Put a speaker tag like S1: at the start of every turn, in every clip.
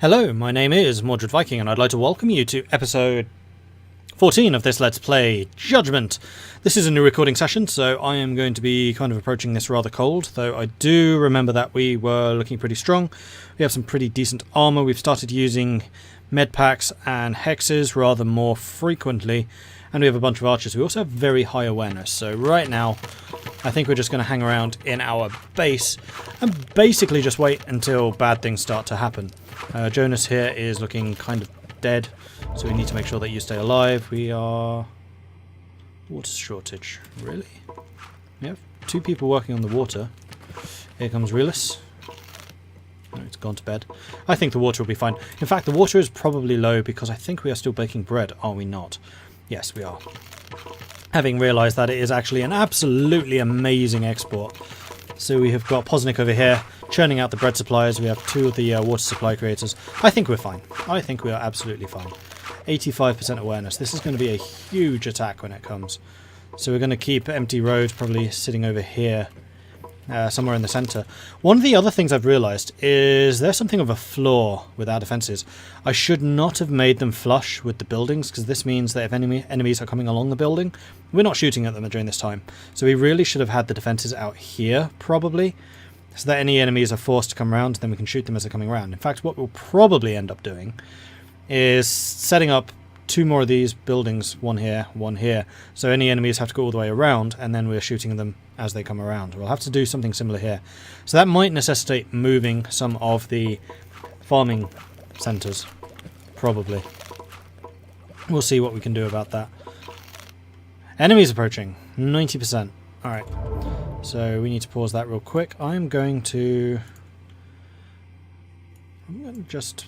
S1: Hello, my name is Mordred Viking, and I'd like to welcome you to episode 14 of this Let's Play Judgment. This is a new recording session, so I am going to be kind of approaching this rather cold, though I do remember that we were looking pretty strong. We have some pretty decent armour. We've started using med packs and hexes rather more frequently, and we have a bunch of archers. We also have very high awareness, so right now I think we're just going to hang around in our base and basically just wait until bad things start to happen. Jonas here is looking kind of dead, so we need to make sure that you stay alive. We are... water shortage. Really? We have 2 people working on the water. Here comes Relis. Oh, it's gone to bed. I think the water will be fine. In fact, the water is probably low because I think we are still baking bread, are we not? Yes, we are. Having realised that it is actually an absolutely amazing export. So we have got Posnick over here churning out the bread supplies. We have 2 of the water supply creators. I think we're fine. I think we are absolutely fine. 85% awareness. This is going to be a huge attack when it comes. So we're going to keep Empty Road probably sitting over here, somewhere in the centre. One of the other things I've realised is there's something of a flaw with our defences. I should not have made them flush with the buildings, because this means that if enemies are coming along the building, we're not shooting at them during this time. So we really should have had the defences out here, probably, so that any enemies are forced to come around, then we can shoot them as they're coming around. In fact, what we'll probably end up doing is setting up 2 more of these buildings, one here, so any enemies have to go all the way around, and then we're shooting them as they come around. We'll have to do something similar here. So that might necessitate moving some of the farming centres, probably. We'll see what we can do about that. Enemies approaching, 90%. Alright, so we need to pause that real quick. I'm going to just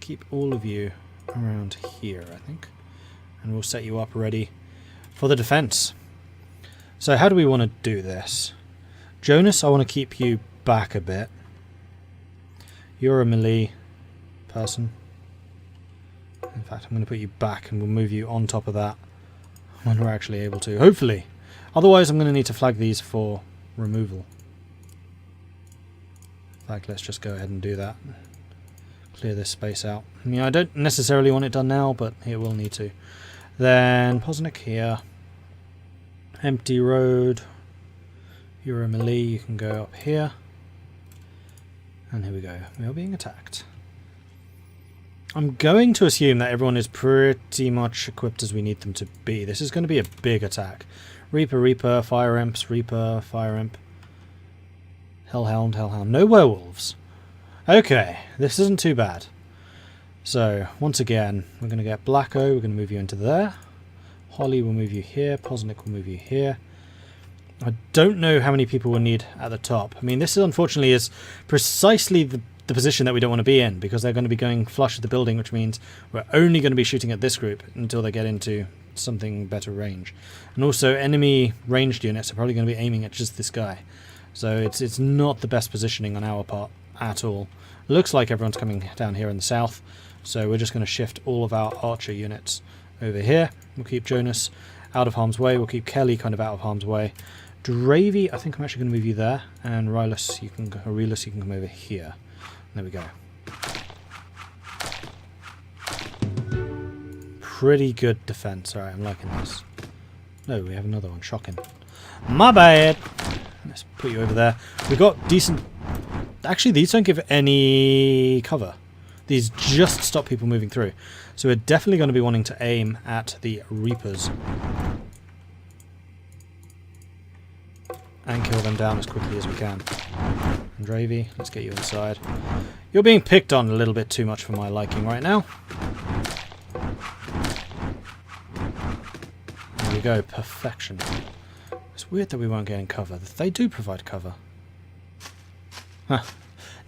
S1: keep all of you around here, I think, and we'll set you up ready for the defense. So how do we want to do this? Jonas, I want to keep you back a bit. You're a melee person. In fact, I'm going to put you back and we'll move you on top of that when we're actually able to, hopefully. Otherwise I'm going to need to flag these for removal. In fact, let's just go ahead and do that. Clear this space out. I mean, I don't necessarily want it done now, but it will need to. Then Posnick here. Empty Road. You're a melee, you can go up here. And here we go. We are being attacked. I'm going to assume that everyone is pretty much equipped as we need them to be. This is going to be a big attack. Reaper, Fire Imps, Reaper, Fire Imp. Hellhound. No werewolves. Okay, this isn't too bad. So, once again, we're going to get Blacko, we're going to move you into there. Holly will move you here, Posnick will move you here. I don't know how many people we'll need at the top. I mean, this unfortunately is precisely the position that we don't want to be in, because they're going to be going flush at the building, which means we're only going to be shooting at this group until they get into something better range. And also, enemy ranged units are probably going to be aiming at just this guy. So it's not the best positioning on our part at all. Looks like everyone's coming down here in the south, so we're just going to shift all of our archer units over here. We'll keep Jonas out of harm's way, we'll keep Kelly kind of out of harm's way. Dravy, I think I'm actually going to move you there, and Relis, you can come over here. There we go. Pretty good defense. Alright, I'm liking this. No, we have another one. Shocking. My bad! Let's put you over there. We've got decent... Actually, these don't give any cover. These just stop people moving through. So we're definitely going to be wanting to aim at the Reapers. And kill them down as quickly as we can. And Dravy, let's get you inside. You're being picked on a little bit too much for my liking right now. There we go, perfection. It's weird that we weren't getting cover. They do provide cover. Huh.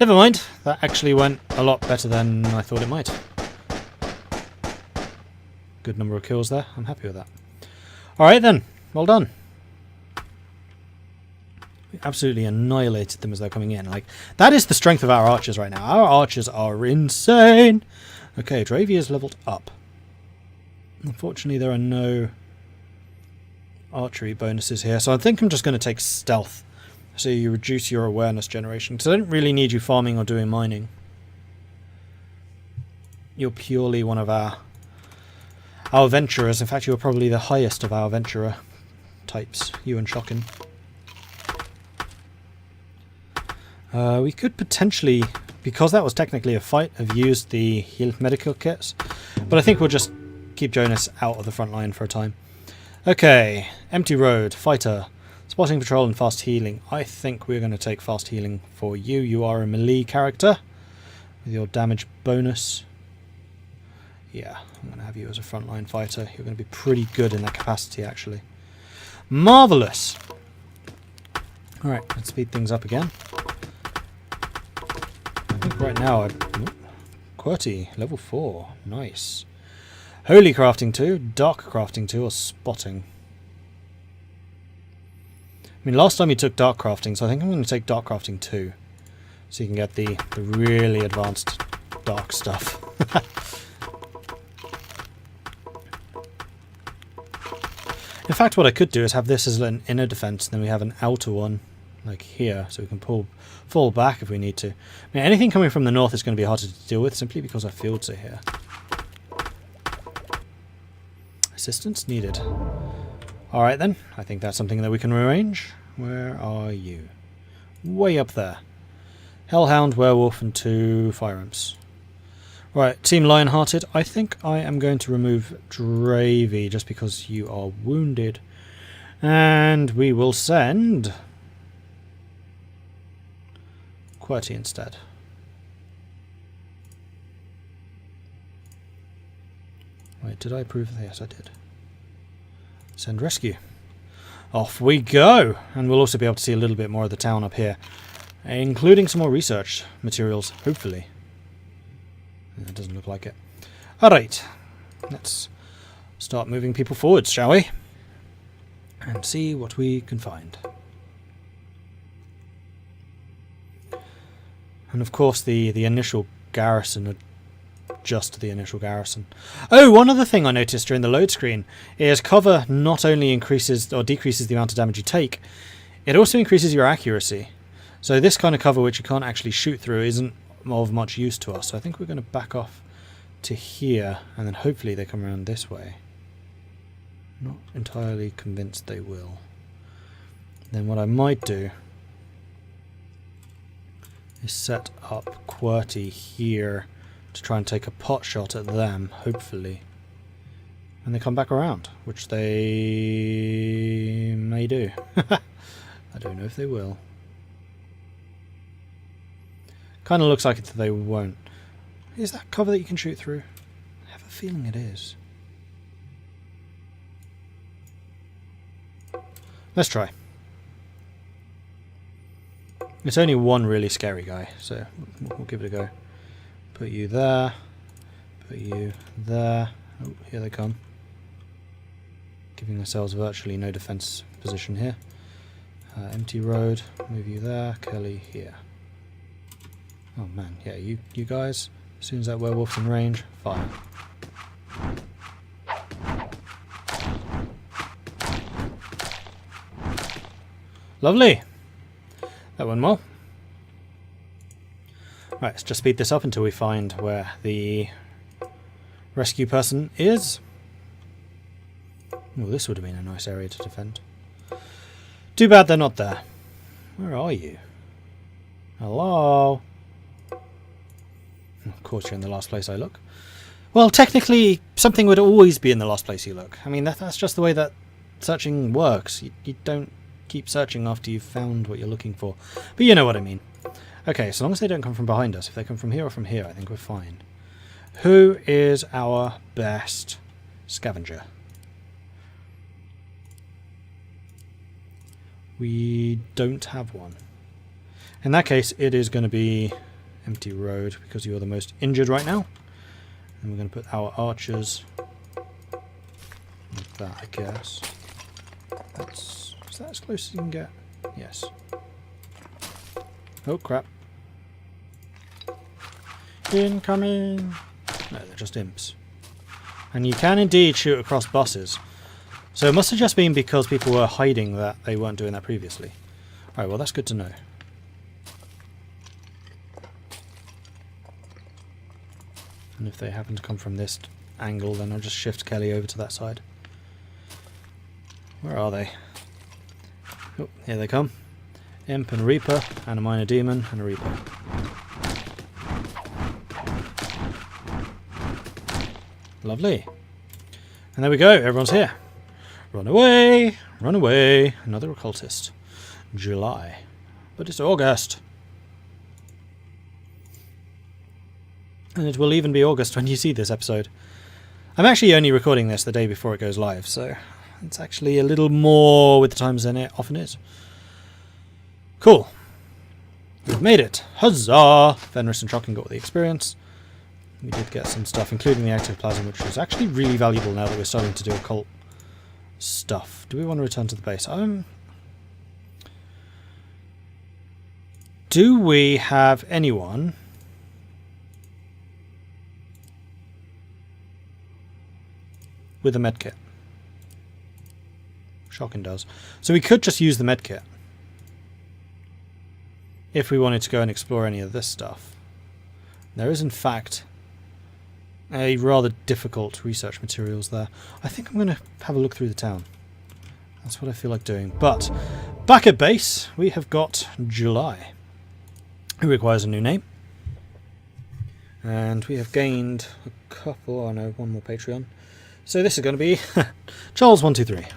S1: Never mind, that actually went a lot better than I thought it might. Good number of kills there, I'm happy with that. Alright then, well done. We absolutely annihilated them as they're coming in. Like, that is the strength of our archers right now. Our archers are insane! Okay, Dravy is leveled up. Unfortunately, there are no archery bonuses here, so I think I'm just going to take stealth. So you reduce your awareness generation, because I don't really need you farming or doing mining. you're purely one of our adventurers. In fact, you're probably the highest of our adventurer types, you and Shockin. We could potentially, because that was technically a fight, have used the healed medical kits, but I think we'll just keep Jonas out of the front line for a time. Okay, empty road, fighter, spotting, patrol and fast healing. I think we're going to take fast healing for you. You are a melee character with your damage bonus. Yeah, I'm going to have you as a frontline fighter. You're going to be pretty good in that capacity, actually. Marvellous! Alright, let's speed things up again. I think right now QWERTY, level 4. Nice. Holy crafting 2, dark crafting 2, or spotting. I mean, last time you took dark crafting, so I think I'm going to take dark crafting 2. So you can get the really advanced dark stuff. In fact, what I could do is have this as an inner defense, then we have an outer one, like here, so we can fall back if we need to. I mean, anything coming from the north is going to be harder to deal with, simply because our fields are here. Assistance needed. Alright then, I think that's something that we can arrange. Where are you? Way up there. Hellhound, Werewolf, and 2 Fire Imps. Right, Team Lionhearted, I think I am going to remove Dravy just because you are wounded. And we will send QWERTY instead. Wait, did I approve? Yes, I did. Send rescue. Off we go! And we'll also be able to see a little bit more of the town up here, including some more research materials, hopefully. It doesn't look like it. Alright, let's start moving people forwards, shall we? And see what we can find. And of course the initial garrison, just the initial garrison. Oh, one other thing I noticed during the load screen is cover not only increases or decreases the amount of damage you take, it also increases your accuracy. So this kind of cover which you can't actually shoot through isn't of much use to us. So I think we're going to back off to here and then hopefully they come around this way. Not entirely convinced they will. Then what I might do is set up QWERTY here to try and take a pot shot at them, hopefully. And they come back around, which they may do. I don't know if they will. Kind of looks like it that they won't. Is that cover that you can shoot through? I have a feeling it is. Let's try. It's only one really scary guy, so we'll give it a go. Put you there. Put you there. Oh, here they come. Giving ourselves virtually no defense position here. Empty road. Move you there. Kelly here. Oh man, yeah, you guys. As soon as that werewolf's in range, fire. Lovely. That went well. Right, let's just speed this up until we find where the rescue person is. Well, this would have been a nice area to defend. Too bad they're not there. Where are you? Hello? Of course you're in the last place I look. Well, technically, something would always be in the last place you look. I mean, that's just the way that searching works. You don't keep searching after you've found what you're looking for. But you know what I mean. Okay, so long as they don't come from behind us. If they come from here or from here, I think we're fine. Who is our best scavenger? We don't have one. In that case, it is going to be empty road because you're the most injured right now. And we're going to put our archers like that, I guess. Is that as close as you can get? Yes. Oh crap. Incoming! No, they're just imps. And you can indeed shoot across buses. So it must have just been because people were hiding that they weren't doing that previously. Alright, well that's good to know. And if they happen to come from this angle, then I'll just shift Kelly over to that side. Where are they? Oh, here they come. Imp and a Reaper, and a Minor Demon, and a Reaper. Lovely. And there we go, everyone's here. Run away! Run away! Another occultist. July. But it's August. And it will even be August when you see this episode. I'm actually only recording this the day before it goes live, so it's actually a little more with the times than it often is. Cool. We've made it. Huzzah! Fenris and Shocking got the experience. We did get some stuff, including the active plasm, which was actually really valuable now that we're starting to do occult stuff. Do we want to return to the base? Do we have anyone with a medkit? Shocking does. So we could just use the medkit if we wanted to go and explore any of this stuff. There is, in fact, a rather difficult research materials there. I think I'm going to have a look through the town. That's what I feel like doing. But back at base, we have got July, who requires a new name. And we have gained a couple, oh no, one more Patreon. So this is going to be Charles123.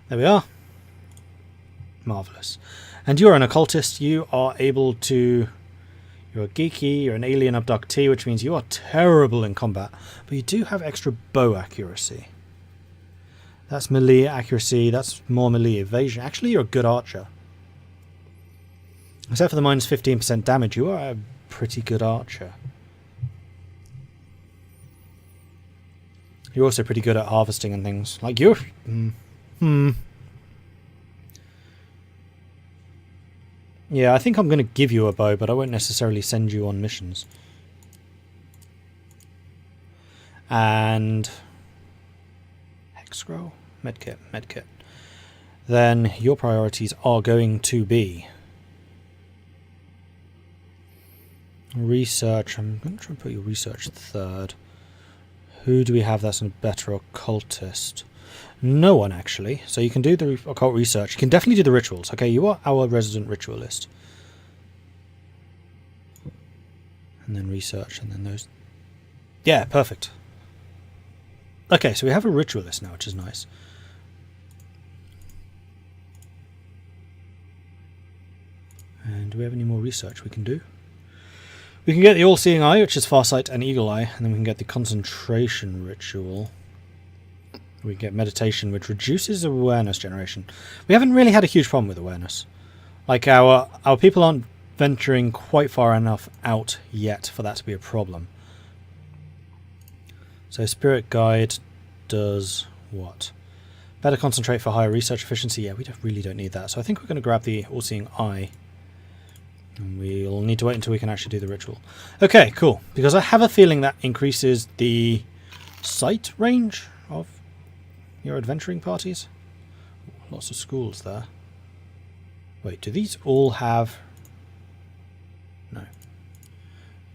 S1: There we are. Marvellous. And you're an occultist. You are able to... You're geeky, you're an alien abductee, which means you are terrible in combat. But you do have extra bow accuracy. That's melee accuracy, that's more melee evasion. Actually, you're a good archer. Except for the minus 15% damage, you are a pretty good archer. You're also pretty good at harvesting and things. Like you're... Yeah, I think I'm going to give you a bow, but I won't necessarily send you on missions. And... Hex scroll? Medkit, medkit. Then your priorities are going to be... Research. I'm going to try and put your research third. Who do we have that's a better occultist? No one, actually. So you can do the occult research. You can definitely do the rituals. Okay, you are our resident ritualist. And then research, and then those... Yeah, perfect. Okay, so we have a ritualist now, which is nice. And do we have any more research we can do? We can get the All-Seeing Eye, which is Farsight and Eagle Eye, and then we can get the Concentration Ritual. We get Meditation, which reduces awareness generation. We haven't really had a huge problem with awareness. Like, our people aren't venturing quite far enough out yet for that to be a problem. So Spirit Guide does what? Better concentrate for higher research efficiency. Yeah, we really don't need that. So I think we're going to grab the All-Seeing Eye. And we'll need to wait until we can actually do the ritual. Okay, cool. Because I have a feeling that increases the sight range of your adventuring parties. Lots of schools there. Wait, do these all have... No.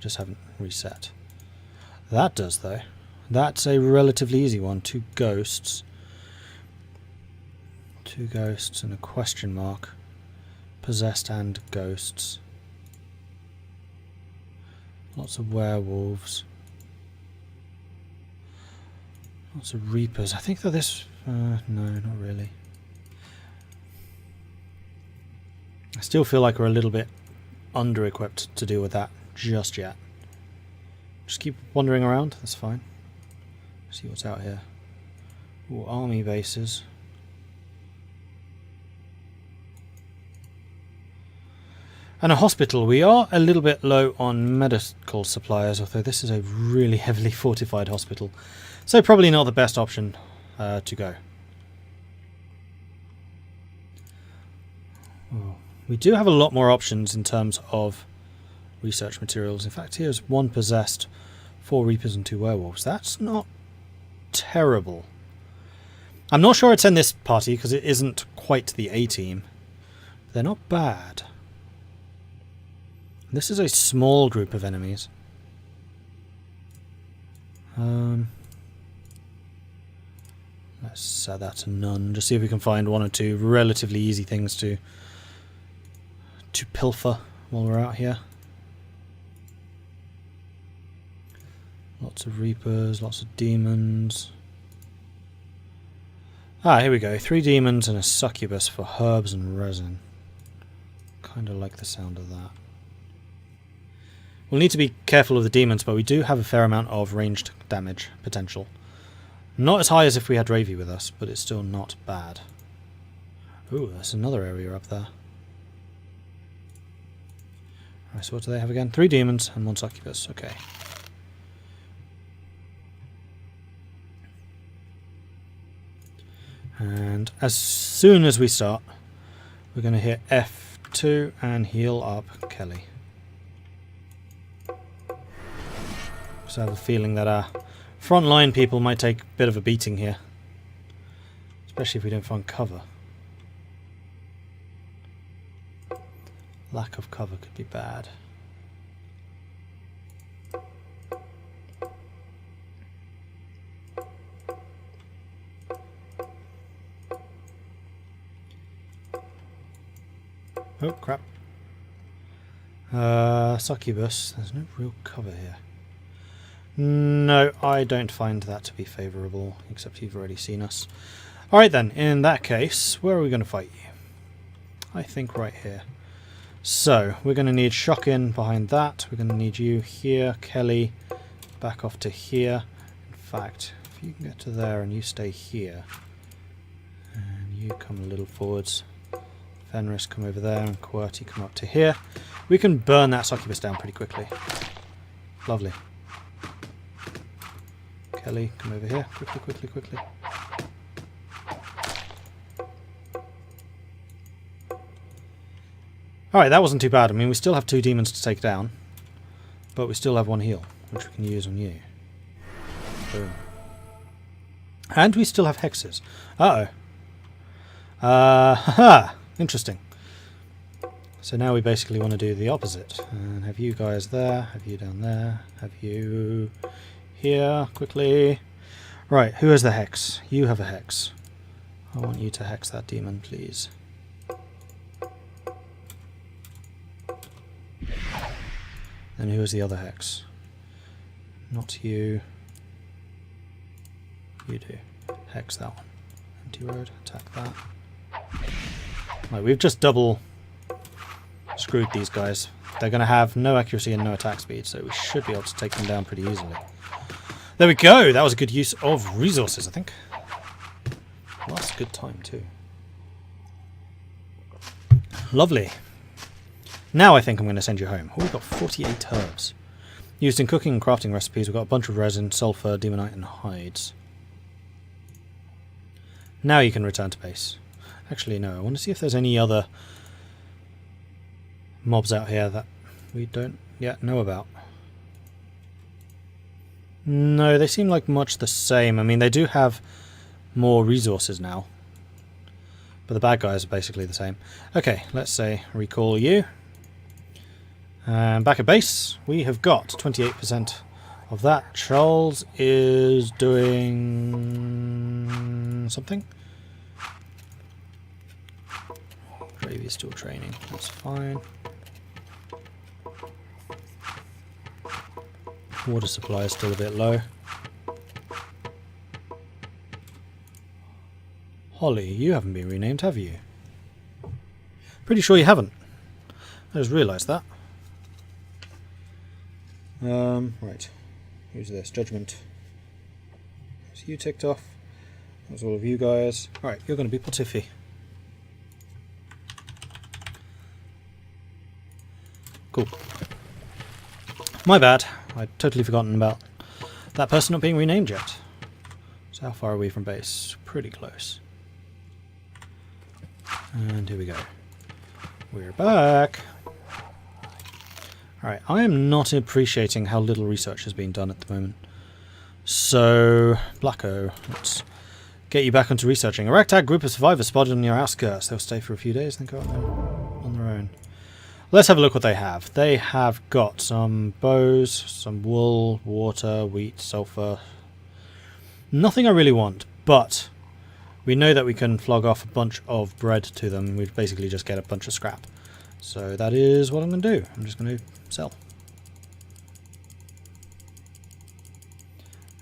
S1: Just haven't reset. That does, though. That's a relatively easy one. 2 ghosts. 2 ghosts and a question mark. Possessed and ghosts. Lots of werewolves. Lots of reapers. I think that this... no, not really. I still feel like we're a little bit under-equipped to deal with that just yet. Just keep wandering around. That's fine. See what's out here. Ooh, army bases. And a hospital. We are a little bit low on medical supplies, although this is a really heavily fortified hospital. So probably not the best option to go. Oh, we do have a lot more options in terms of research materials. In fact, here's 1 possessed, 4 reapers and 2 werewolves. That's not terrible. I'm not sure I'd send this party because it isn't quite the A-team. They're not bad. This is a small group of enemies. Let's set that to none. Just see if we can find one or two relatively easy things to pilfer while we're out here. Lots of reapers, lots of demons. Ah, here we go. 3 demons and a succubus for herbs and resin. Kind of like the sound of that. We'll need to be careful of the demons, but we do have a fair amount of ranged damage potential. Not as high as if we had Ravy with us, but it's still not bad. Ooh, there's another area up there. Alright, so what do they have again? 3 demons and 1 succubus. Okay. And as soon as we start, we're going to hit F2 and heal up Kelly. So I have a feeling that our frontline people might take a bit of a beating here. Especially if we don't find cover. Lack of cover could be bad. Oh, crap. Succubus. There's no real cover here. No, I don't find that to be favourable, except you've already seen us. Alright then, in that case, where are we going to fight you? I think right here. So, we're going to need Shock in behind that. We're going to need you here, Kelly, back off to here. In fact, if you can get to there and you stay here, and you come a little forwards, Fenris come over there, and QWERTY come up to here, we can burn that succubus down pretty quickly. Lovely. Kelly, come over here. Quickly, quickly, quickly. Alright, that wasn't too bad. I mean, we still have 2 demons to take down. But we still have 1 heal, which we can use on you. Boom. And we still have hexes. Uh-oh. Haha! Interesting. So now we basically want to do the opposite. And have you guys there, have you down there, have you here, quickly. Right, who has the hex? You have a hex. I want you to hex that demon, please. And who has the other hex? Not you. You do. Hex that one. Empty road, attack that. Right, we've just double screwed these guys. They're going to have no accuracy and no attack speed, so we should be able to take them down pretty easily. There we go! That was a good use of resources, I think. Well, that's a good time, too. Lovely. Now I think I'm going to send you home. Oh, we've got 48 herbs. Used in cooking and crafting recipes, we've got a bunch of resin, sulfur, demonite, and hides. Now you can return to base. Actually, no, I want to see if there's any other mobs out here that we don't yet know about. No, they seem like much the same. I mean, they do have more resources now. But the bad guys are basically the same. Okay, let's say recall you. And back at base, we have got 28% of that. Charles is doing something. Gravy is still training, that's fine. Water supply is still a bit low. Holly, you haven't been renamed, have you? Pretty sure you haven't. I just realised that. Right. Who's this? Judgment. So you ticked off. That's all of you guys. Alright, you're going to be Potiphy. Cool. My bad. I'd totally forgotten about that person not being renamed yet. So how far are we from base? Pretty close. And here we go. We're back. Alright, I am not appreciating how little research has been done at the moment. So, Blacko, let's get you back onto researching. A ragtag group of survivors spotted on your outskirts. They'll stay for a few days, then go out there on their own. Let's have a look what they have. They have got some bows, some wool, water, wheat, sulfur. Nothing I really want, but we know that we can flog off a bunch of bread to them. We basically just get a bunch of scrap. So that is what I'm going to do. I'm just going to sell.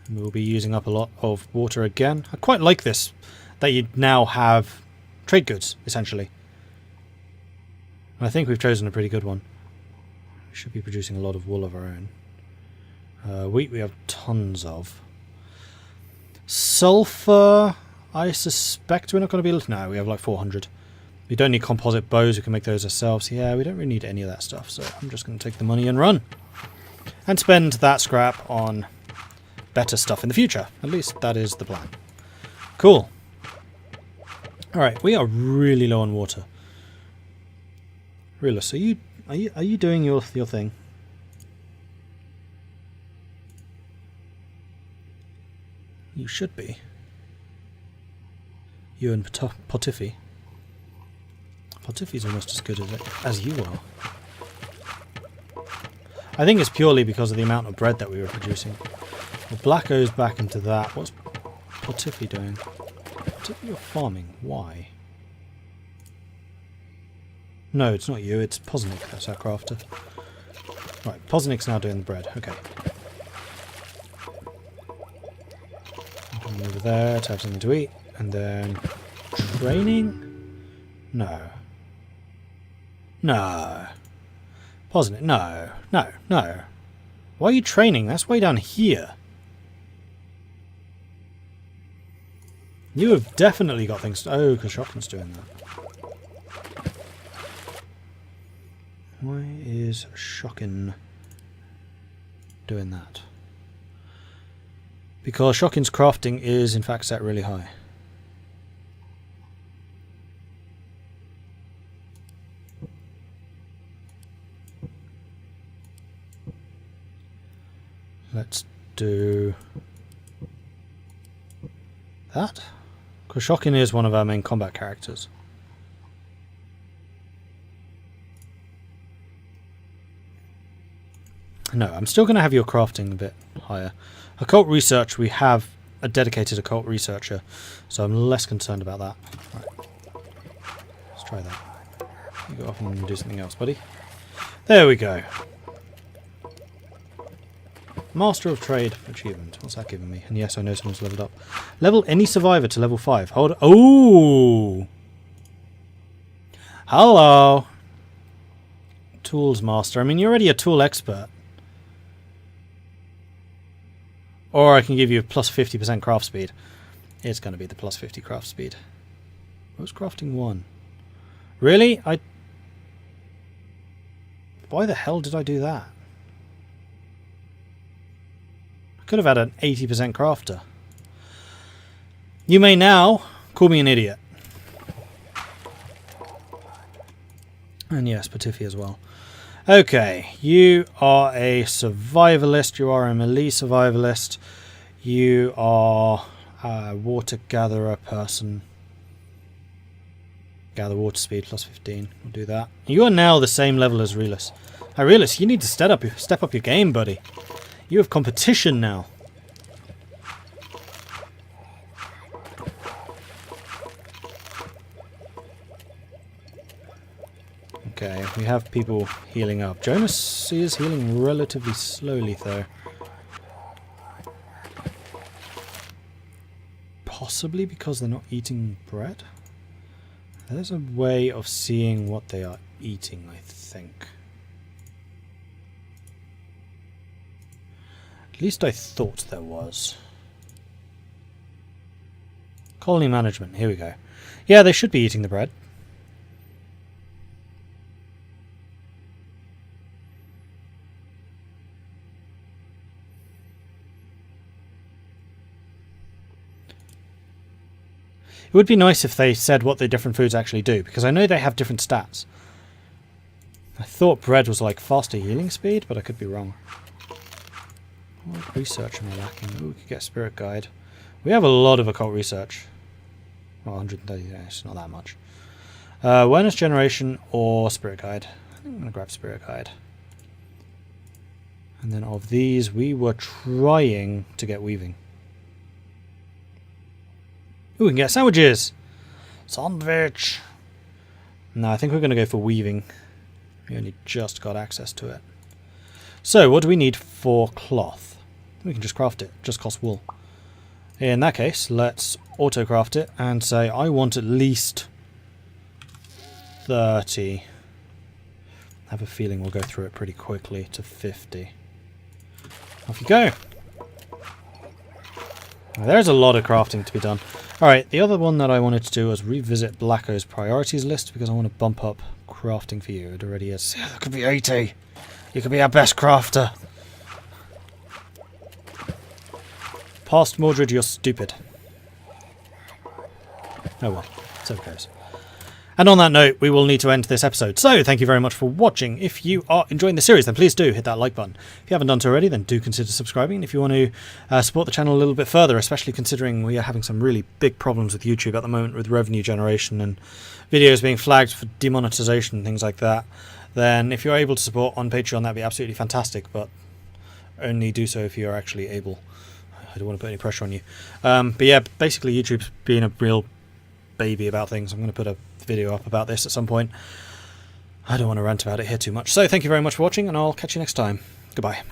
S1: And we'll be using up a lot of water again. I quite like this, that you now have trade goods, essentially. I think we've chosen a pretty good one. We should be producing a lot of wool of our own. Wheat we have tons of. Sulfur, I suspect we're not going to be able to... No, we have like 400. We don't need composite bows, we can make those ourselves. Yeah, we don't really need any of that stuff, so I'm just going to take the money and run. And spend that scrap on better stuff in the future. At least that is the plan. Cool. Alright, we are really low on water. Realus, are you doing your thing? You should be. You and Potiphie. Potiphie's almost as good as you are. I think it's purely because of the amount of bread that we were producing. Well, black goes back into that. What's Potiphie doing? Potiphie, you're farming. Why? No, it's not you, it's Poznik, that's our crafter. Right, Poznik's now doing the bread, okay. Going over there to have something to eat, and then... training? No. No. Poznik, no. No, no. Why are you training? That's way down here. You have definitely got things to... Oh, because Shotgun's doing that. Why is Shockin doing that? Because Shockin's crafting is in fact set really high. Let's do that. Because Shockin is one of our main combat characters. No, I'm still going to have your crafting a bit higher. Occult research, we have a dedicated occult researcher, so I'm less concerned about that. Right. Let's try that. You go off and do something else, buddy. There we go. Master of Trade achievement. What's that giving me? And yes, I know someone's leveled up. Level any survivor to level 5. Hold on. Oh! Hello! Tools master. I mean, you're already a tool expert. Or I can give you plus 50% craft speed. It's going to be the plus 50 craft speed. What's crafting 1? Really? Why the hell did I do that? I could have had an 80% crafter. You may now call me an idiot. And yes, Potiphie as well. Okay, you are a survivalist, you are a melee survivalist, you are a water gatherer person. Gather water speed plus 15, we'll do that. You are now the same level as Realus. Hey Realus, you need to step up your game, buddy. You have competition now. Okay, we have people healing up. Jonas is healing relatively slowly, though. Possibly because they're not eating bread? There's a way of seeing what they are eating, I think. At least I thought there was. Colony management, here we go. Yeah, they should be eating the bread. It would be nice if they said what the different foods actually do, because I know they have different stats. I thought bread was like faster healing speed, but I could be wrong. What research am I lacking? Oh, we could get spirit guide. We have a lot of occult research. Well, 130, yeah, it's not that much. Awareness generation or spirit guide. I'm going to grab Spirit Guide. And then of these, we were trying to get weaving. Ooh, we can get sandwiches! Sandwich! No, I think we're going to go for weaving. We only just got access to it. So, what do we need for cloth? We can just craft it. It just costs wool. In that case, let's auto-craft it and say I want at least 30. I have a feeling we'll go through it pretty quickly to 50. Off you go. Now, there's a lot of crafting to be done. Alright, the other one that I wanted to do was revisit Blacko's priorities list because I want to bump up crafting for you. It already is. That could be 80. You could be our best crafter. Past Mordred, you're stupid. Oh well, so it goes. And on that note, we will need to end this episode. So, thank you very much for watching. If you are enjoying the series, then please do hit that like button. If you haven't done so already, then do consider subscribing. And if you want to support the channel a little bit further, especially considering we are having some really big problems with YouTube at the moment with revenue generation and videos being flagged for demonetization and things like that, then if you're able to support on Patreon, that'd be absolutely fantastic, but only do so if you're actually able. I don't want to put any pressure on you. But yeah, basically YouTube's being a real baby about things. I'm going to put a video up about this at some point. I don't want to rant about it here too much. So thank you very much for watching, and I'll catch you next time. Goodbye.